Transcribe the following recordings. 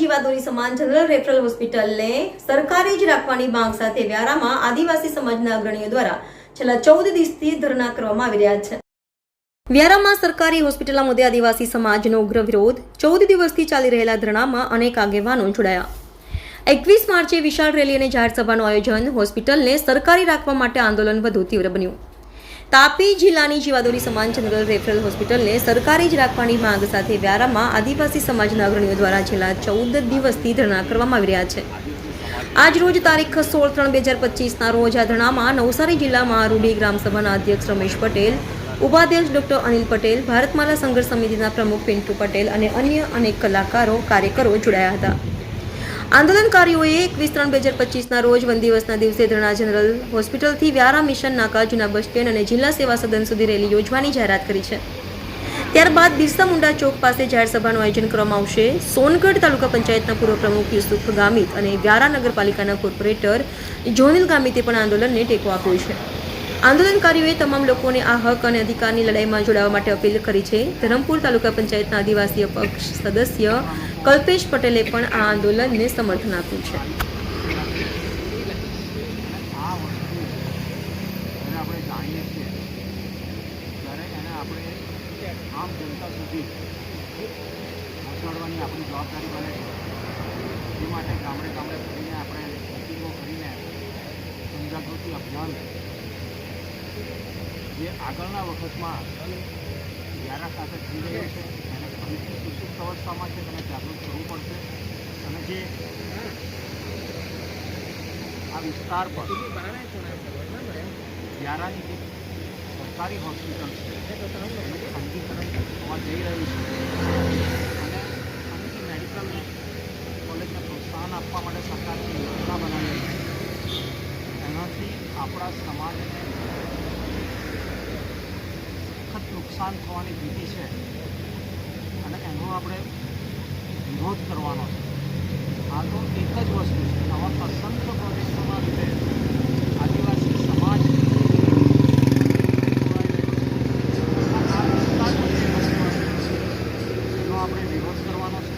જીવાદોરી સમાજ general referral હોસ્પિટલને સરકારી જ રાખવાની માંગ સાથે વ્યારામાં આદિવાસી સમાજના અગ્રણીઓ દ્વારા છેલ્લા 14 દિવસથી ધરણા કરવામાં આવી રહ્યા છે। વ્યારામાં સરકારી હોસ્પિટલના મુદ્દે આદિવાસી સમાજનો ઉગ્ર વિરોધ। 14 દિવસથી ચાલી રહેલા ધરણામાં અનેક આગેવાનો જોડાયા। 21 માર્ચે વિશાળ રેલી અને જાહેર સભાનું આયોજન। હોસ્પિટલને સરકારી રાખવા માટે આંદોલન વધુ તીવ્ર બન્યું। તાપી જિલ્લાની જીવાદોરી સમાજ જનરલ રેફરલ હોસ્પિટલને સરકારી જ રાખવાની માંગ સાથે વ્યારામાં આદિવાસી સમાજના અગ્રણીઓ દ્વારા છેલ્લા 14 દિવસથી ધરણા કરવામાં આવી રહ્યા છે। આજ રોજ તારીખ 16/3/2025ના રોજ આ ધરણામાં નવસારી જિલ્લામાં રૂડી ગ્રામસભાના અધ્યક્ષ રમેશ પટેલ, ઉપાધ્યક્ષ ડોક્ટર અનિલ પટેલ, ભારતમાલા સંઘર્ષ સમિતિના પ્રમુખ પિન્ટુ પટેલ અને અન્ય અનેક કલાકારો કાર્યકરો જોડાયા હતા। આંદોલનકારીઓએ 21/3/2025ના રોજ વનદિવસના દિવસે ધરણા જનરલ હોસ્પિટલથી વ્યારા મિશન નાકા, જૂના બસ સ્ટેન્ડ અને જિલ્લા સેવા સદન સુધી રેલી યોજવાની જાહેરાત કરી છે। ત્યારબાદ બિરસા મુંડા ચોક પાસે જાહેર સભાનું આયોજન કરવામાં આવશે। સોનગઢ તાલુકા પંચાયતના પૂર્વ પ્રમુખ યુસુફ ગામિત અને વ્યારા નગરપાલિકાના કોર્પોરેટર જોનિલ ગામિતે પણ આંદોલનને ટેકો આપ્યો છે। આંદોલનકારીઓએ તમામ લોકોને આ હક અને અધિકારની લડાઈમાં જોડાવા માટે અપીલ કરી છે। ધરમપુર તાલુકા પંચાયતના આદિવાસી અપક્ષ સદસ્ય કલ્પેશ પટેલે પણ આ આંદોલનને સમર્થન આપ્યું છે। આમ જનતા સુધી પહોંચાડવાની આપણી જવાબદારી બને છે। એ માટે ગામડે ગામડે ફરીને આપણે મિટિંગો કરીને જનજાગૃતિ અભિયાન જે આગળના વખતમાં વ્યારા સાથે થઈ રહ્યું છે એને ફરીથી સુષુપ્ત અવસ્થામાં છે તેને જાગૃત કરવું પડશે। અને જે આ વિસ્તાર પર વ્યારાની જે સરકારી હોસ્પિટલ છે એનું ખાનગીકરણ થવા જઈ રહ્યું છે અને ખાનગી મેડિકલ કોલેજને પ્રોત્સાહન આપવા માટે સરકારે યોજના બનાવી છે। એનાથી આપણા સમાજને સખત નુકસાન થવાની ભીતિ છે અને એનો આપણે વિરોધ કરવાનો છે। આ તો એક જ વસ્તુ છે, આવા અસંખ્ય પ્રોજેક્ટોના લીધે આદિવાસી સમાજ આપણે વિરોધ કરવાનો છે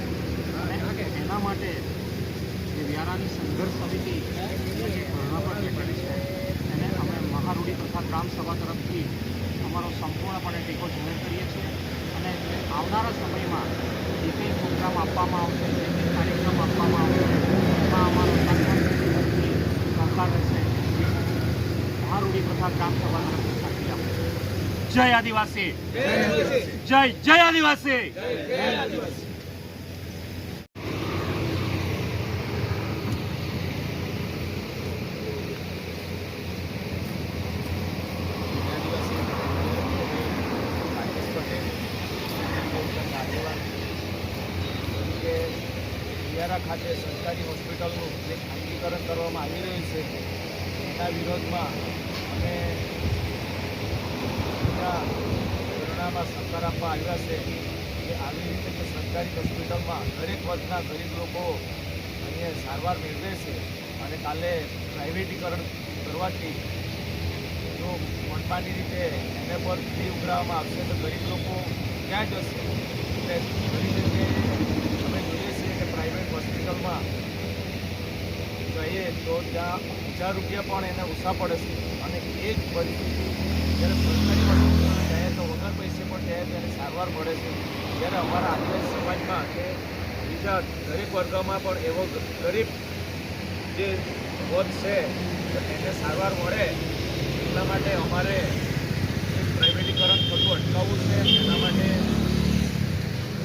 અને એના માટે જે વ્યારાની સંઘર્ષ સમિતિ ધરણા પર બેઠેલી છે એને અમે મહારૂઢી તથા ગ્રામસભા તરફથી અમારો સંપૂર્ણપણે ટેકો જાહેર કરીએ છીએ અને આવનારા સમયમાં જે કંઈ પ્રોગ્રામ આપવામાં આવશે, જે કંઈ કાર્યક્રમ આપવામાં આવશે એમાં અમારો સહકાર રહેશે। મહારૂઢી તથા ગ્રામસભા તરફથી ખાતરી આપશે। જય આદિવાસી, જય જય આદિવાસી। વ્યારા ખાતે સરકારી હોસ્પિટલનું જે ખાનગીકરણ કરવામાં આવી રહ્યું છે એના વિરોધમાં અમે ધરણામાં સહકાર આપવા આવ્યા છે કે આવી રીતે કે સરકારી હોસ્પિટલમાં દરેક વર્ગના ગરીબ લોકો અહીંયા સારવાર મેળવે છે અને કાલે પ્રાઇવેટીકરણ કરવાથી જો મનમાની રીતે એને પર ફી ઉઘરાવવામાં આવશે તો ગરીબ લોકો ક્યાં જશે? એટલે ઘણી જગ્યાએ અમે જોઈએ છીએ કે પ્રાઇવેટ હોસ્પિટલમાં જઈએ તો ત્યાં 1000 રૂપિયા પણ એને ઓછા પડે છે અને એ જ પરિસ્થિતિ જ્યારે સરકારી હોસ્પિટલમાં જાય તો વગર પૈસે પણ જાય તો એને સારવાર મળે છે। જ્યારે અમારા આદિવાસી સમાજમાં કે બીજા દરેક વર્ગમાં પણ એવો ગરીબ જે વર્ગ છે તો એને સારવાર મળે એટલા માટે અમારે પ્રાઇવેટીકરણ થતું અટકાવવું છે। એના માટે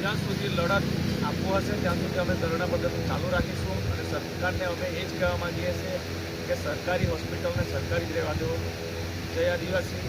જ્યાં સુધી લડત આપવું હશે ત્યાં સુધી અમે ધરણા પદ્ધતિ ચાલુ રાખીશું અને સરકારને અમે એ જ કહેવા માંગીએ છીએ કે સરકારી હોસ્પિટલને સરકારી જ રહેવા દો। જય આદિવાસી।